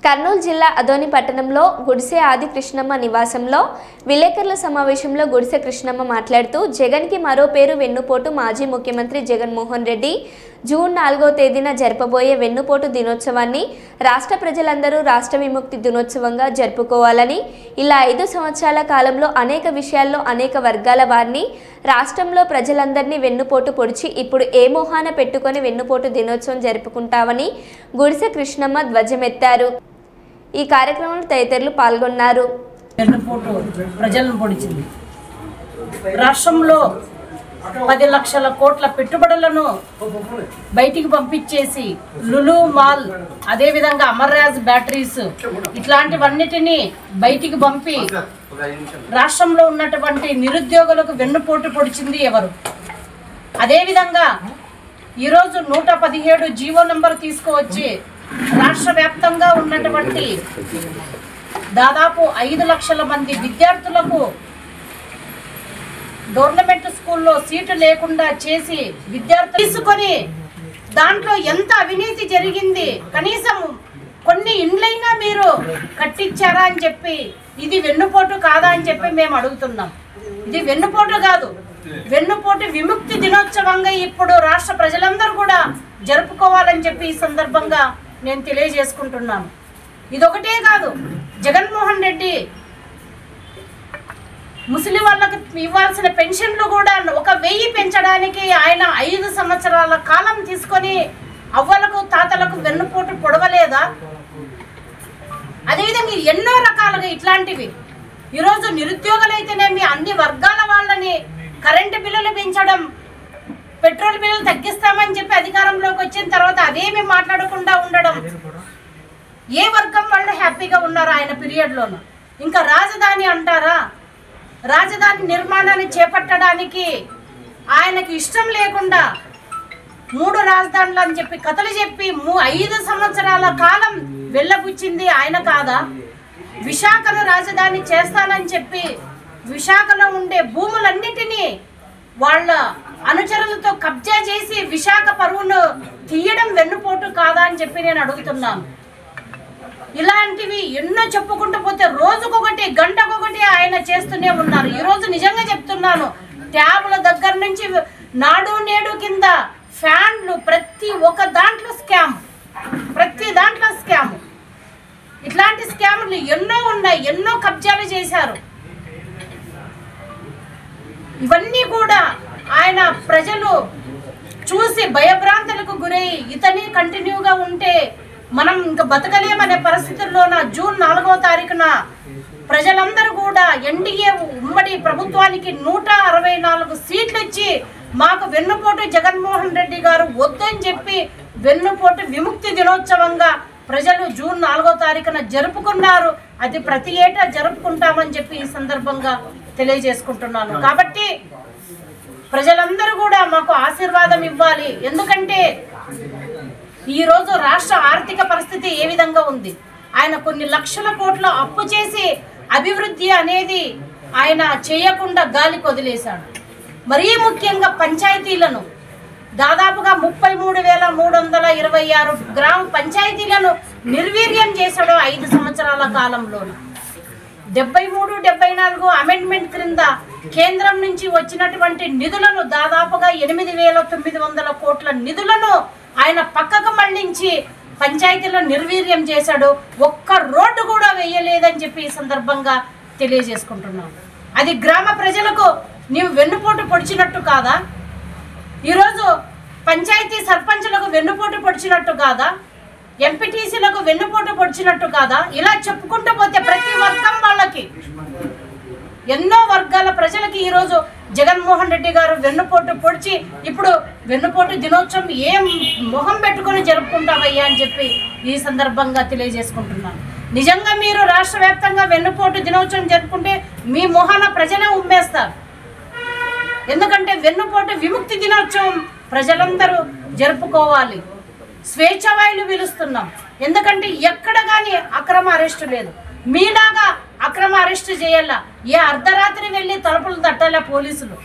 కర్నూలు జిల్లా అదోని పట్టణంలో గుడిసె ఆది కృష్ణమ్మ నివాసంలో విలేకరుల సమావేశంలో గుడిసె కృష్ణమ్మ మాట్లాడుతూ జగన్కి మరో పేరు వెన్నుపోటు మాజీ ముఖ్యమంత్రి జగన్మోహన్ రెడ్డి జూన్ 4వ తేదీన జరపబోయే వెన్నుపోటు దినోత్సవాన్ని రాష్ట్ర ప్రజలందరూ రాష్ట్ర విముక్తి దినోత్సవంగా జరుపుకోవాలని, ఇలా 5 సంవత్సరాల కాలంలో అనేక విషయాల్లో అనేక వర్గాల వారిని రాష్ట్రంలో ప్రజలందరినీ వెన్నుపోటు పొడిచి ఇప్పుడు ఏ మోహాన పెట్టుకొని వెన్నుపోటు దినోత్సవం జరుపుకుంటామని గుడిసె కృష్ణమ్మ ధ్వజమెత్తారు. ఈ కార్యక్రమంలో తదితరులు పాల్గొన్నారు. వెన్నుపోటు ప్రజలను పొడిచింది. రాష్ట్రంలో 10 లక్షల కోట్ల పెట్టుబడులను బయటికి పంపించేసి లులు మాల్, అదేవిధంగా అమర్రాజ్ బ్యాటరీస్ ఇట్లాంటివన్నిటినీ బయటికి పంపి రాష్ట్రంలో ఉన్నటువంటి నిరుద్యోగులకు వెన్నుపోటు పొడిచింది ఎవరు? అదేవిధంగా ఈరోజు 117 జీవో నెంబర్ తీసుకువచ్చి రాష్ట్ర వ్యాప్తంగా ఉన్నటువంటి దాదాపు 5 లక్షల మంది విద్యార్థులకు గవర్నమెంట్ స్కూల్లో సీటు లేకుండా చేసి విద్యార్థులు తీసుకొని దాంట్లో ఎంత అవినీతి జరిగింది, కనీసం కొన్ని ఇండ్లైనా మీరు కట్టించారా అని చెప్పి ఇది వెన్నుపోటు కాదా అని చెప్పి మేము అడుగుతున్నాం. ఇది వెన్నుపోటు కాదు, వెన్నుపోటు విముక్తి దినోత్సవంగా ఇప్పుడు రాష్ట్ర ప్రజలందరూ కూడా జరుపుకోవాలని చెప్పి ఈ సందర్భంగా నేను తెలియజేసుకుంటున్నాను. ఇదొకటే కాదు, జగన్మోహన్ రెడ్డి ముస్లిం వాళ్ళకి ఇవ్వాల్సిన పెన్షన్లు కూడా 1000 పెంచడానికి ఆయన 5 సంవత్సరాల కాలం తీసుకొని అవ్వలకు తాతలకు వెన్నుపోటు పొడవలేదా? అదేవిధంగా ఎన్నో రకాలుగా ఇట్లాంటివి ఈరోజు నిరుద్యోగులైతేనేమి అన్ని వర్గాల వాళ్ళని కరెంటు బిల్లులు పెంచడం, పెట్రోల్ బిల్లులు తగ్గిస్తామని చెప్పి అధికారంలోకి వచ్చిన తర్వాత అదేమి మాట్లాడకుండా ఉండడం, ఏ వర్గం వాళ్ళు హ్యాపీగా ఉన్నారు ఆయన పీరియడ్లోనూ? ఇంకా రాజధాని అంటారా? రాజధాని నిర్మాణాన్ని చేపట్టడానికి ఆయనకి ఇష్టం లేకుండా 3 రాజధానులు అని చెప్పి కథలు చెప్పి 5 సంవత్సరాల కాలం వెళ్ళబుచ్చింది ఆయన కాదా? విశాఖను రాజధాని చేస్తానని చెప్పి విశాఖలో ఉండే భూములన్నిటినీ వాళ్ళ అనుచరులతో కబ్జా చేసి విశాఖ పరువును తీయడం వెన్నుపోటు కాదా అని చెప్పి నేను అడుగుతున్నాను. ఇలాంటివి ఎన్నో చెప్పుకుంటూ పోతే రోజుకొకటి గంటకొకటి ఆయన చేస్తూనే ఉన్నారు. ఈరోజు నిజంగా చెప్తున్నాను, ట్యాబ్ల దగ్గర నుంచి నాడు నేడు కింద ఫ్యాన్లు ప్రతి ఒక్క దాంట్లో స్కామ్, ప్రతి దాంట్లో స్కామ్. ఇట్లాంటి స్కామ్లు ఎన్నో ఉన్నాయి, ఎన్నో కబ్జాలు చేశారు. ఇవన్నీ కూడా ఆయన ప్రజలు చూసి భయభ్రాంతులకు గురై ఇతని కంటిన్యూగా ఉంటే మనం ఇంకా బతకలేమనే పరిస్థితుల్లోన జూన్ 4వ తారీఖున ప్రజలందరూ కూడా ఎన్డీఏ ఉమ్మడి ప్రభుత్వానికి 164 సీట్లు ఇచ్చి మాకు వెన్నుపోటు జగన్మోహన్ రెడ్డి గారు వద్దని చెప్పి వెన్నుపోటు విముక్తి దినోత్సవంగా ప్రజలు జూన్ 4వ తారీఖున జరుపుకున్నారు. అది ప్రతి ఏటా జరుపుకుంటామని చెప్పి ఈ సందర్భంగా తెలియజేసుకుంటున్నాను. కాబట్టి ప్రజలందరూ కూడా మాకు ఆశీర్వాదం ఇవ్వాలి. ఎందుకంటే ఈరోజు రాష్ట్ర ఆర్థిక పరిస్థితి ఏ విధంగా ఉంది? ఆయన కొన్ని లక్షల కోట్ల అప్పు చేసి అభివృద్ధి అనేది ఆయన చేయకుండా గాలికి వదిలేశాడు. మరీ ముఖ్యంగా పంచాయతీలను దాదాపుగా 33,326 గ్రామ పంచాయతీలను నిర్వీర్యం చేశాడు 5 సంవత్సరాల కాలంలో. 73, 74 అమెండ్మెంట్ క్రింద కేంద్రం నుంచి వచ్చినటువంటి నిధులను దాదాపుగా 8,900 కోట్ల నిధులను ఆయన పక్కకు మళ్లించి పంచాయతీలను నిర్వీర్యం చేశాడు. ఒక్క రోడ్డు కూడా వేయలేదని చెప్పి ఈ సందర్భంగా తెలియజేసుకుంటున్నాను. అది గ్రామ ప్రజలకు నీవు వెన్నుపోటు పొడిచినట్టు కాదా? ఈరోజు పంచాయతీ సర్పంచులకు వెన్నుపోటు పొడిచినట్టు కాదా? ఎంపీటీసీలకు వెన్నుపోటు పొడిచినట్టు కాదా? ఇలా చెప్పుకుంటూ పోతే ప్రతి వర్గం వాళ్ళకి, ఎన్నో వర్గాల ప్రజలకి ఈరోజు జగన్మోహన్ రెడ్డి గారు వెన్నుపోటు పొడిచి ఇప్పుడు వెన్నుపోటు దినోత్సవం ఏం మొహం పెట్టుకొని జరుపుకుంటామయ్యా అని చెప్పి ఈ సందర్భంగా తెలియజేసుకుంటున్నాను. నిజంగా మీరు రాష్ట్ర వ్యాప్తంగా వెన్నుపోటు దినోత్సవం జరుపుకుంటే మీ మొహాన ప్రజలే ఉమ్మేస్తారు. ఎందుకంటే వెన్నుపోటు విముక్తి దినోత్సవం ప్రజలందరూ జరుపుకోవాలి. స్వేచ్ఛావాయులు పిలుస్తున్నాం. ఎందుకంటే ఎక్కడ కానీ అక్రమ అరెస్టు లేదు. మీలాగా అక్రమ అరెస్టు చేయాల ఏ అర్ధరాత్రి వెళ్ళి తలుపులు తట్టాల పోలీసులు.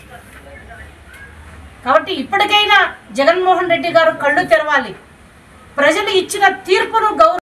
కాబట్టి ఇప్పటికైనా జగన్మోహన్ రెడ్డి గారు కళ్ళు తెరవాలి. ప్రజలు ఇచ్చిన తీర్పును